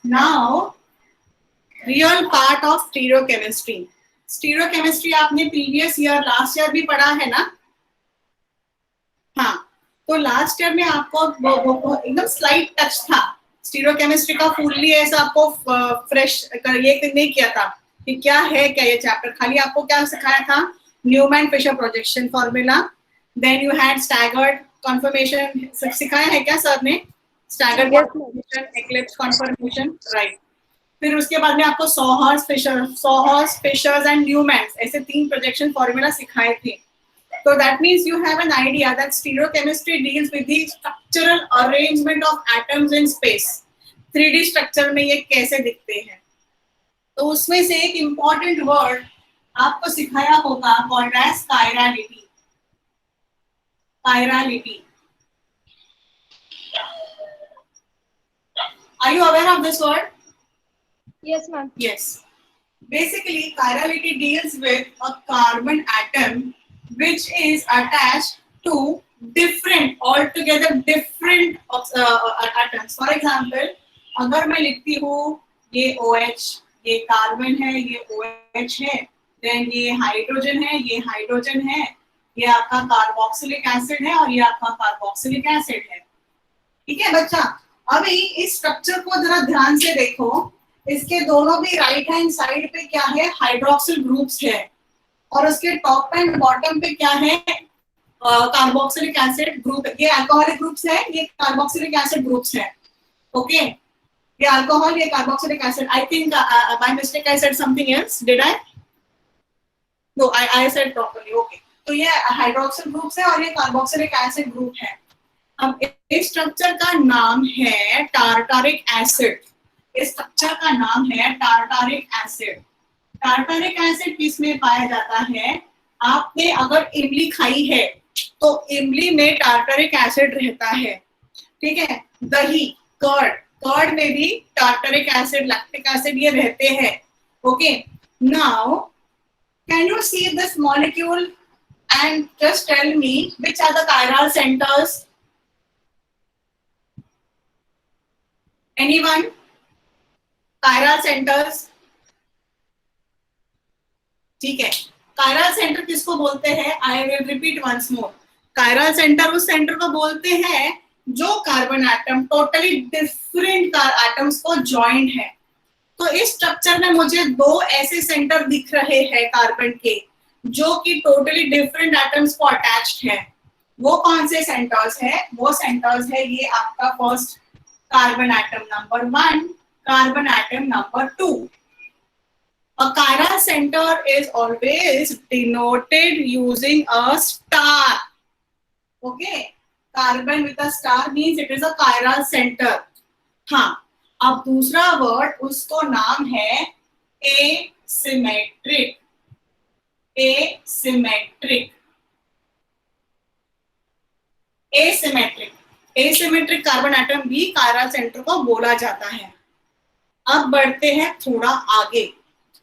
Now real part of stereochemistry. Stereochemistry आपने previous year last year भी पढ़ा है ना? हाँ, तो लास्ट ईयर में आपको एकदम स्लाइट टच था. स्टीरियोकेमिस्ट्री का फुल्ली ऐसा आपको फ्रेश ये नहीं किया था कि क्या है क्या ये चैप्टर. खाली आपको क्या सिखाया था? Newman Fischer projection formula, then you had staggered conformation. सिखाया है क्या सर ने? Staggered conformation, eclipse conformation, right. फिर उसके बाद में आपको सोहर्स फिशर्स एंड न्यूमैन ऐसे 3 प्रोजेक्शन फॉर्मूला सिखाए थे. So that means you have an idea that stereochemistry deals with the structural arrangement of atoms in space. 3D structure में ये कैसे दिखते हैं. तो उसमें से एक important word आपको सिखाया होगा called as chirality. Chirality. Are you aware of this word? Yes, ma'am. Yes. Basically, chirality deals with a carbon atom which is attached to altogether different atoms. For example, अगर मैं लिखती हूँ ये OH, ये carbon है, ये OH है, then ये हाइड्रोजन है, ये हाइड्रोजन है, ये आपका कार्बोक्सिलिक एसिड है और ये आपका कार्बोक्सिलिक एसिड है. ठीक है बच्चा. अभी इस स्ट्रक्चर को जरा ध्यान से देखो. इसके दोनों भी राइट हैंड साइड पे क्या है? हाइड्रोक्सिल ग्रुप्स है. और उसके टॉप एंड बॉटम पे क्या है? Carboxylic acid group. ये अल्कोहलिक ग्रुप्स है, ये कार्बोक्सिलिक एसिड ग्रुप्स है. ओके, ये अल्कोहल, ये carboxylic acid. I think by mistake I said something else. Did I? No, I said properly. Okay, तो ये हाइड्रोक्सिल ग्रुप्स है और ये कार्बोक्सिलिक एसिड ग्रुप है. अब इस स्ट्रक्चर का नाम है टार्टारिक एसिड. इस स्ट्रक्चर का नाम है टार्टारिक एसिड. टार्टारिक एसिड किसमें पाया जाता है? आपने अगर इमली खाई है तो इमली में टार्टारिक एसिड रहता है. ठीक है. दही, कर्ड में भी टार्टारिक एसिड, लैक्टिक एसिड ये रहते हैं. Okay, now can you see this molecule and just tell me which are the chiral centers? Anyone? Chiral centers? ठीक है. chiral center किसको बोलते हैं? I will repeat once more. chiral center उस centre को बोलते हैं जो carbon atom totally different atoms को ज्वाइंट है. तो इस स्ट्रक्चर में मुझे 2 ऐसे सेंटर दिख रहे हैं कार्बन के जो कि टोटली डिफरेंट एटम्स को अटैच्ड है. वो कौन से सेंटर्स है? वो सेंटर्स है ये आपका first carbon atom number 1, carbon atom number 2. A chiral center is always denoted using a star. Okay, carbon with a star means it is a chiral center. हाँ, अब दूसरा वर्ड उसको नाम है asymmetric. asymmetric asymmetric carbon atom भी chiral centre को बोला जाता है. अब बढ़ते हैं थोड़ा आगे,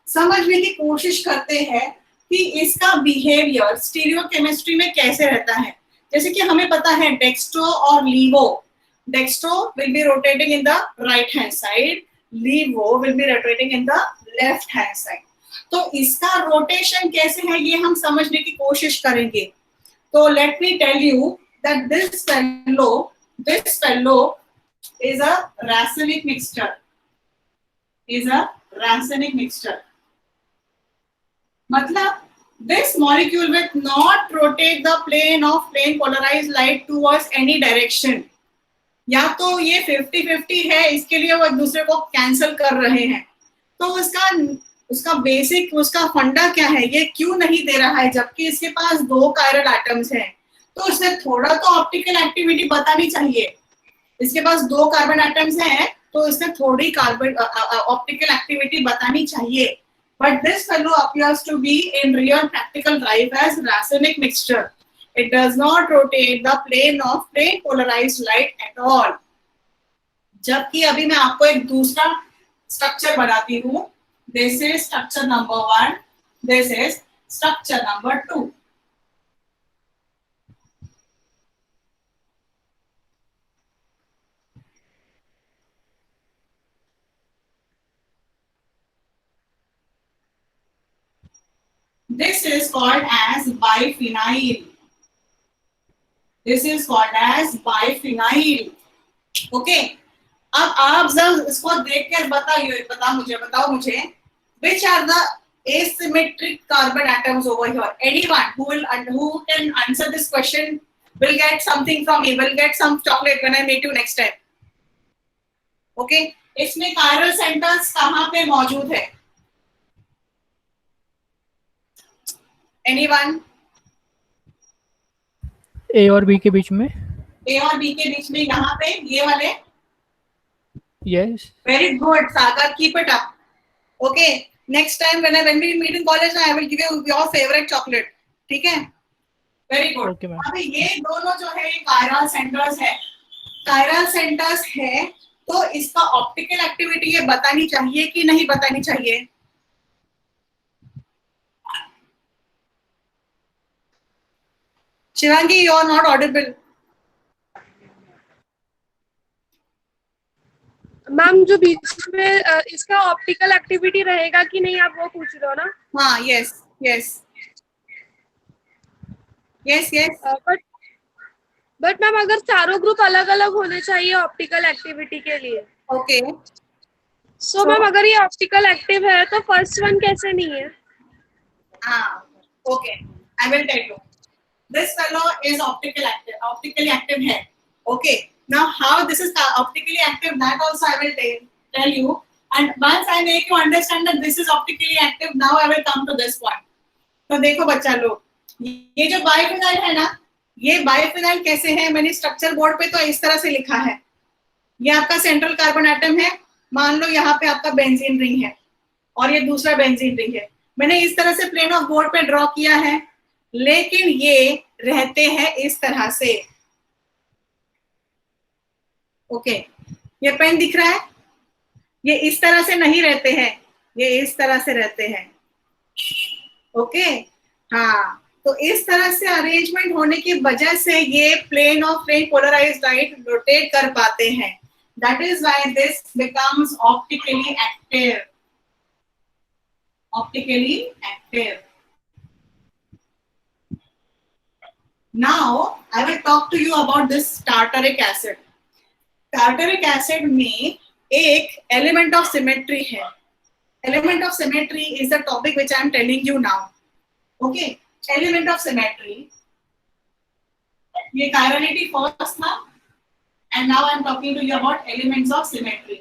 समझने की कोशिश करते हैं कि इसका बिहेवियर स्टीरियोकेमिस्ट्री में कैसे रहता है. जैसे कि हमें पता है डेक्स्ट्रो और laevo. Dextro will be rotating in the right hand side, laevo will be rotating in the left hand side. तो इसका रोटेशन कैसे है ये हम समझने की कोशिश करेंगे. तो let me tell you that this fellow is a racemic mixture. मतलब this molecule will not rotate the plane of plane polarized light towards any direction. या तो ये 50-50 है, इसके लिए वो एक दूसरे को कैंसिल कर रहे हैं. तो उसका बेसिक उसका फंडा क्या है? ये क्यों नहीं दे रहा है जबकि इसके पास 2 कायरल एटम्स हैं. तो इसने थोड़ा तो ऑप्टिकल एक्टिविटी बतानी चाहिए. इसके पास 2 कार्बन एटम्स हैं तो इसने थोड़ी कार्बन ऑप्टिकल एक्टिविटी बतानी चाहिए. But this fellow appears to be in real practical life as racemic mixture. It does not rotate the plane of plane polarized light at all. जबकि अभी मैं आपको एक दूसरा स्ट्रक्चर बनाती हूँ. This is structure number 1. This is structure number 2. This is called as biphenyl. This is called as biphenyl. Okay. अब आप जब इसको देख कर बताओ मुझे which are the asymmetric carbon atoms over here? Anyone who can answer this question will get something from me, will get some chocolate when I meet you next time. Okay. इसमें chiral centers कहाँ पे मौजूद है? Anyone? ए और B के बीच में. ए और B के बीच में यहाँ पे ये वाले. Yes. Very good, Sagar. Keep it up. Okay. Next time when we meet in college, I will give you your favorite chocolate. ठीक है? Very good. Okay, ma'am. अभी ये दोनों जो है chiral centers है. Chiral centers है तो इसका ऑप्टिकल एक्टिविटी ये बतानी चाहिए कि नहीं बतानी चाहिए? Shivangi, you are not audible. Ma'am जो बीच में इसका ऑप्टिकल एक्टिविटी रहेगा कि नहीं, आप वो पूछ रहे हो ना? हाँ, yes. बट मैम अगर चारों ग्रुप अलग अलग होने चाहिए ऑप्टिकल एक्टिविटी के लिए. ओके. सो मैम अगर ये ऑप्टिकल एक्टिव है तो फर्स्ट वन कैसे नहीं है? हाँ, okay. I will tell you. This fellow is optically active है. Okay. Now how this is optically active, that also I will tell you. And once I make you understand that this is optically active, now I will come to this point. तो देखो बच्चा लोग, ये जो biphenyl है ना, ये biphenyl कैसे है? मैंने स्ट्रक्चर बोर्ड पे तो इस तरह से लिखा है. ये आपका सेंट्रल कार्बन एटम है. मान लो यहाँ पे आपका बेंजीन रिंग है और ये दूसरा बेंजीन रिंग है. मैंने इस तरह से प्लेन ऑफ बोर्ड पे ड्रॉ किया है, लेकिन ये रहते हैं इस तरह से. ओके. ये पेन दिख रहा है? ये इस तरह से नहीं रहते हैं, ये इस तरह से रहते हैं. ओके. हाँ, तो इस तरह से अरेंजमेंट होने की वजह से ये plane of plane polarised light rotate कर पाते हैं. That is why this becomes optically active. Optically active. Now I will talk to you about this tartaric acid. Tartaric acid में एक element of symmetry है. Element of symmetry is the topic which I am telling you now. Okay, element of symmetry. ये chirality first था, and now I am talking to you about elements of symmetry.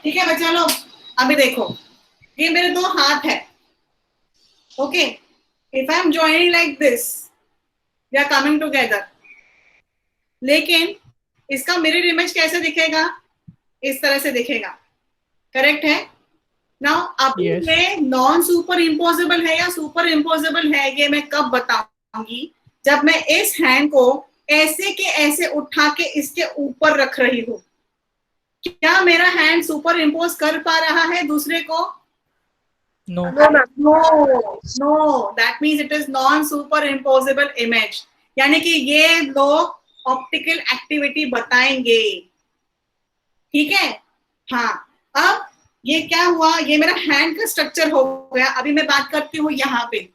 ठीक है बच्चा लोग, अभी देखो, ये मेरे दो हाथ है. Okay. If I am joining like this, they are coming together. लेकिन इसका मिरर इमेज कैसे दिखेगा? इस तरह से दिखेगा. करेक्ट है? नाउ अब ये नॉन सुपर इम्पोजेबल है या सुपर इम्पोजेबल है, ये मैं कब बताऊंगी? जब मैं इस हैंड को ऐसे के ऐसे उठा के इसके ऊपर रख रही हूं. क्या मेरा हैंड सुपर इम्पोज कर पा रहा है दूसरे को? No. That means it is non-superimposable image. यानी कि ये लोग ऑप्टिकल एक्टिविटी बताएंगे. ठीक है? हाँ. अब ये क्या हुआ? ये मेरा हैंड का स्ट्रक्चर हो गया. अभी मैं बात करती हूँ यहाँ पे.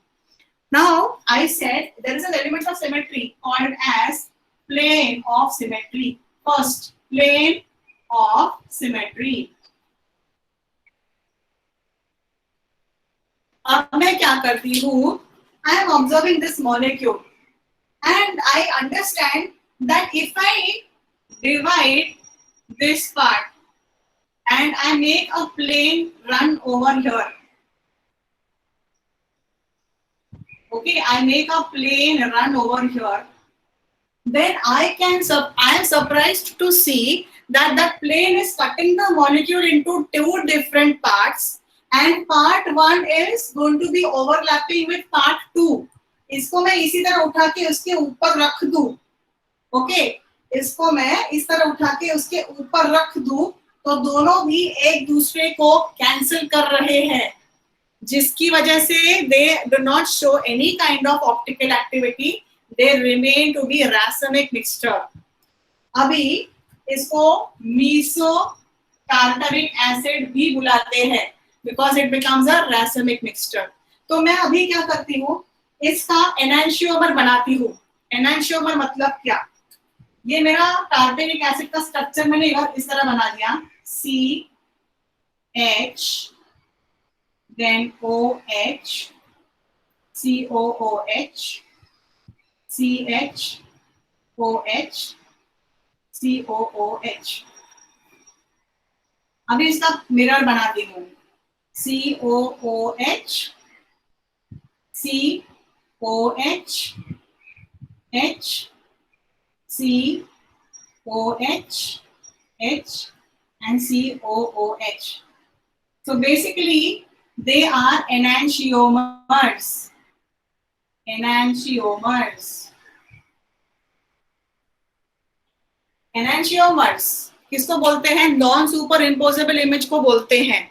Now I said there is an element of symmetry called as plane of symmetry. First, plane of symmetry. अब मैं क्या करती हूँ? I am observing this molecule and I understand that if I divide this part and I make a plane run over here. Okay, I make a plane run over here. Then I am surprised to see that the plane is cutting the molecule into two different parts. And part 1 is going to be overlapping with part 2. इसको मैं इसी तरह उठा के उसके ऊपर रख दूं. ओके, इसको मैं इस तरह उठा के उसके ऊपर रख दूं तो दोनों भी एक दूसरे को कैंसिल कर रहे हैं, जिसकी वजह से they do not show any kind of optical activity. They remain to be racemic mixture. अभी इसको टार्टरिक एसिड भी बुलाते हैं, because it becomes a racemic mixture. तो मैं अभी क्या करती हूँ, इसका एनांशियोमर बनाती हूँ। एनांशियोमर मतलब क्या, ये मेरा टार्टरिक एसिड का स्ट्रक्चर मैंने इस तरह बना दिया, C H then O H C O H C H O H C O H. अभी इसका मिरर बनाती हूँ, C O H C O H H C O H H and COOH. So basically, they are enantiomers. Enantiomers. Enantiomers किसको बोलते हैं, non super imposable image को बोलते हैं।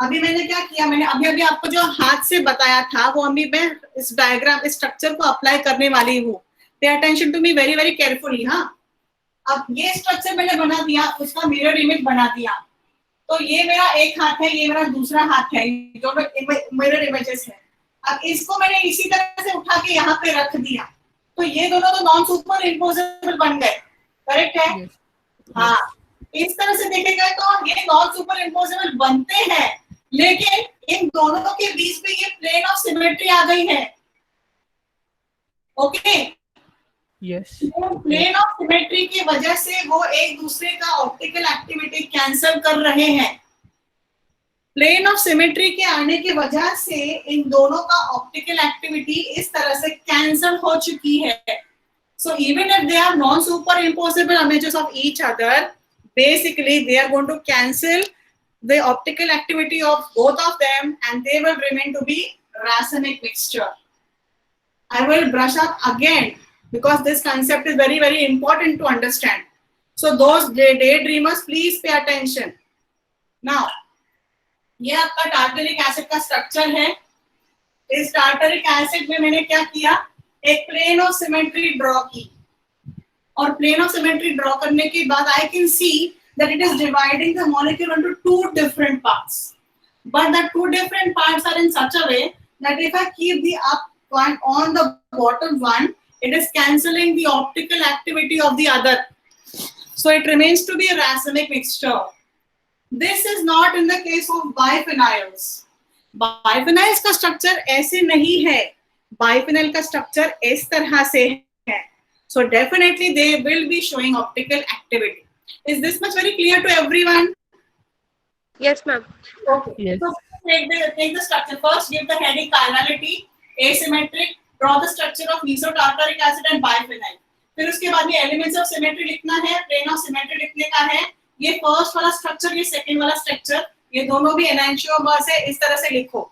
अभी मैंने क्या किया, मैंने अभी अभी आपको जो हाथ से बताया था वो अभी मैं इस डायग्राम, इस स्ट्रक्चर को अप्लाई करने वाली हूँ। Pay attention to me very very carefully. हाँ, अब ये स्ट्रक्चर मैंने बना दिया, उसका मिरर इमेज बना दिया। तो ये मेरा एक हाथ है, ये मेरा दूसरा हाथ है, जो मिरर इमेजेस है। अब इसको मैंने इसी तरह से उठा के यहाँ पे रख दिया, तो ये दोनों तो नॉन सुपर इम्पोजेबल बन गए, करेक्ट है? yes, हाँ, इस तरह से देखेगा तो ये नॉन सुपर इम्पोजेबल बनते हैं, लेकिन इन दोनों के बीच में ये प्लेन ऑफ सिमेट्री आ गई है। Okay, yes, plane of symmetry की वजह से वो एक दूसरे का ऑप्टिकल एक्टिविटी कैंसिल कर रहे हैं। प्लेन ऑफ सिमेट्री के आने की वजह से इन दोनों का ऑप्टिकल एक्टिविटी इस तरह से कैंसिल हो चुकी है। So even if they are non-superimposable images of each other, basically they are going to cancel the optical activity of both of them, and they will remain to be racemic mixture. I will brush up again because this concept is very very important to understand. So those daydreamers, please pay attention. Now, ये आपका tartaric acid का structure है। इस tartaric acid में मैंने क्या किया, एक प्लेन ऑफ सिमेट्री ड्रॉ की, और प्लेन ऑफ सिमेट्री ड्रॉ करने के बाद I can see that it is dividing the molecule into two different parts, but the two different parts are in such a way that if I keep the up one on the bottom one, it is cancelling the optical activity of the other, so it remains to be a racemic mixture. This is not in the case of biphenyls. Biphenyls का structure ऐसे नहीं है, biphenyl का structure इस तरह से है, so definitely they will be showing optical activity. Is this much very clear to everyone? Yes, ma'am. Okay. yes, So take the structure first. Give the heading chirality, asymmetric. Draw the structure of mesotartaric acid and biphenyl. फिर उसके बाद ये elements of symmetry लिखना है, plane of symmetry लिखने का है। ये फर्स्ट वाला स्ट्रक्चर, ये सेकंड वाला स्ट्रक्चर, ये दोनों भी एनांशियोमर्स है, इस तरह से लिखो।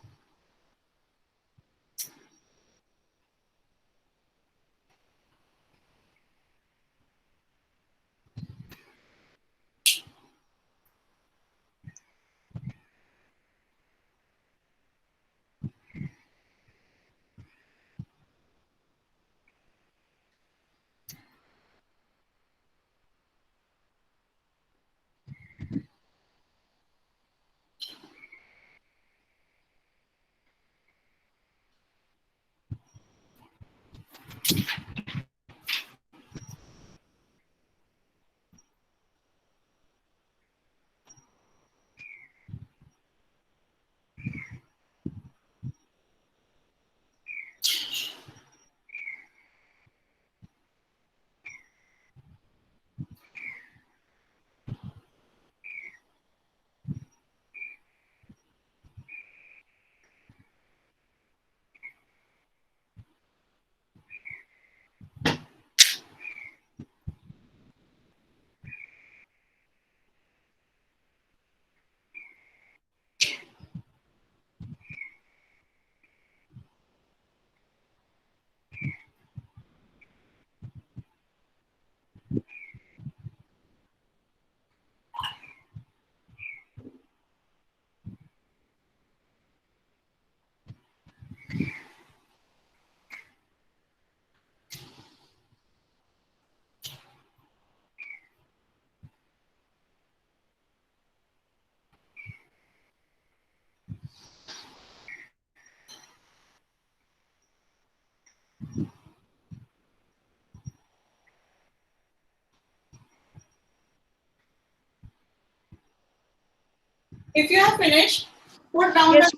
If you have finished, put down Yes.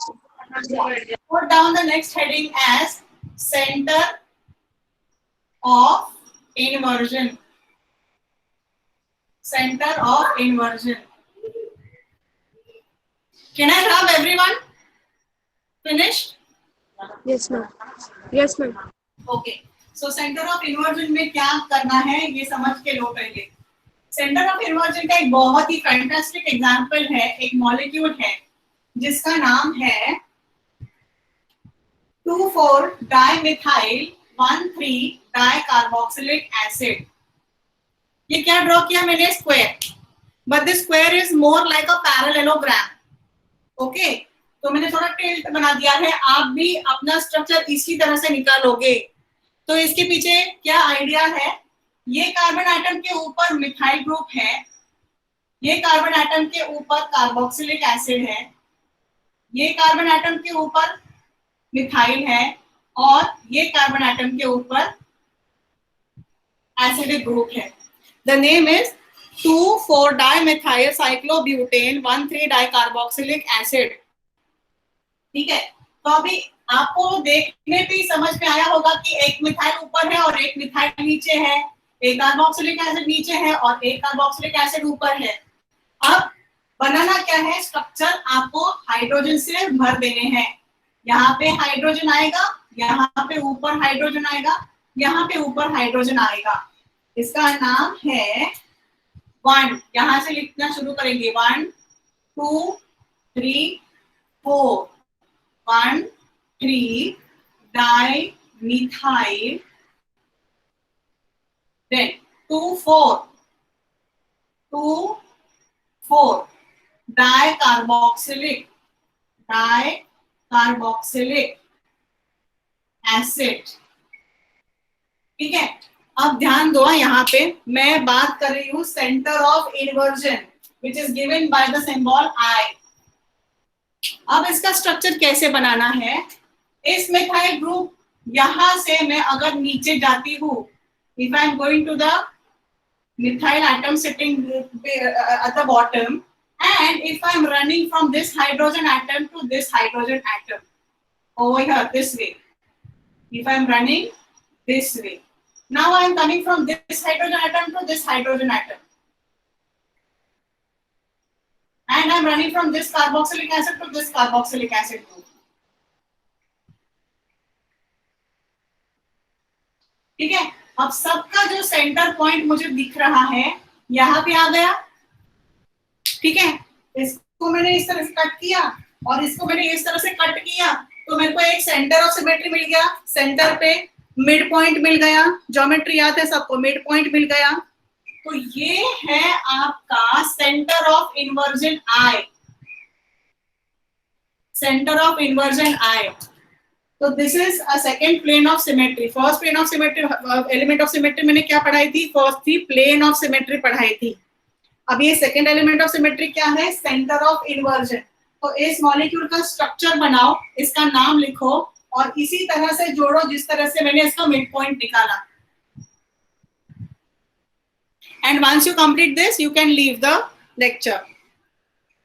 the next heading as center of inversion. Center of inversion. Can I have everyone finished? Yes, ma'am. Yes, ma'am. Okay. So center of inversion में क्या करना है ये समझ के लो पहले. Centre of inversion का एक बहुत ही फैंटास्टिक एग्जांपल है, एक मॉलिक्यूल है जिसका नाम है 2,4-डाइमिथाइल 1,3-डाइकार्बोक्सिलिक एसिड. ये क्या ड्रॉ किया मैंने? Square, but this square is more like a parallelogram. Okay, तो मैंने थोड़ा टिल्ट बना दिया है. आप भी अपना स्ट्रक्चर इसी तरह से निकालोगे. तो इसके पीछे क्या आइडिया है? ये कार्बन एटम के ऊपर मिथाइल ग्रुप है, ये कार्बन एटम के ऊपर कार्बोक्सिलिक एसिड है, ये कार्बन एटम के ऊपर मिथाइल है, और ये कार्बन एटम के ऊपर एसिडिक ग्रुप है. The name is two four dimethyl cyclobutane one three dicarboxylic acid. ठीक है, तो अभी आपको देखने पे ही समझ में आया होगा कि एक मिथाइल ऊपर है और एक मिथाइल नीचे है, एक कार्बोक्सिलिक एसिड नीचे है और एक कार्बोक्सिलिक एसिड ऊपर है. अब बनाना क्या है? स्ट्रक्चर आपको हाइड्रोजन से भर देने हैं. यहाँ पे हाइड्रोजन आएगा, यहाँ पे ऊपर हाइड्रोजन आएगा, यहाँ पे ऊपर हाइड्रोजन आएगा. इसका नाम है 1. यहाँ से लिखना शुरू करेंगे. 1 2 3 4. 1 3 डाइमिथाइल, then 2,4 डाइकार्बोक्सिलिक एसिड. ठीक है, अब ध्यान दो. यहाँ पे मैं बात कर रही हूँ centre of inversion which is given by the symbol I. अब इसका स्ट्रक्चर कैसे बनाना है? इस मिथाइल ग्रुप यहां से मैं अगर नीचे जाती हूँ, if I am going to the methyl atom sitting at the bottom, and if I am running from this hydrogen atom to this hydrogen atom over here this way, if I am running this way, now I am coming from this hydrogen atom to this hydrogen atom, and I am running from this carboxylic acid to this carboxylic acid group. ठीक है, अब सबका जो centre point मुझे दिख रहा है यहाँ पे आ गया. ठीक है, इसको मैंने इस तरह से कट किया और इसको मैंने इस तरह से कट किया, तो मेरे को एक सेंटर ऑफ सिमेट्री मिल गया. सेंटर पे मिड पॉइंट मिल गया. ज्योमेट्री याद है सबको, मिड पॉइंट मिल गया. तो ये है आपका centre of inversion I. Centre of inversion I. तो this is a second plane of symmetry. First plane of symmetry, element of symmetry मैंने क्या पढ़ाई थी? फर्स्ट थी प्लेन ऑफ सिमेट्री पढ़ाई थी. अब ये सेकेंड एलिमेंट ऑफ सिमेट्री क्या है? Centre of inversion. तो इस मॉलिक्यूल का स्ट्रक्चर बनाओ, इसका नाम लिखो और इसी तरह से जोड़ो जिस तरह से मैंने इसका मिड पॉइंट निकाला. And once you complete this you can leave the lecture.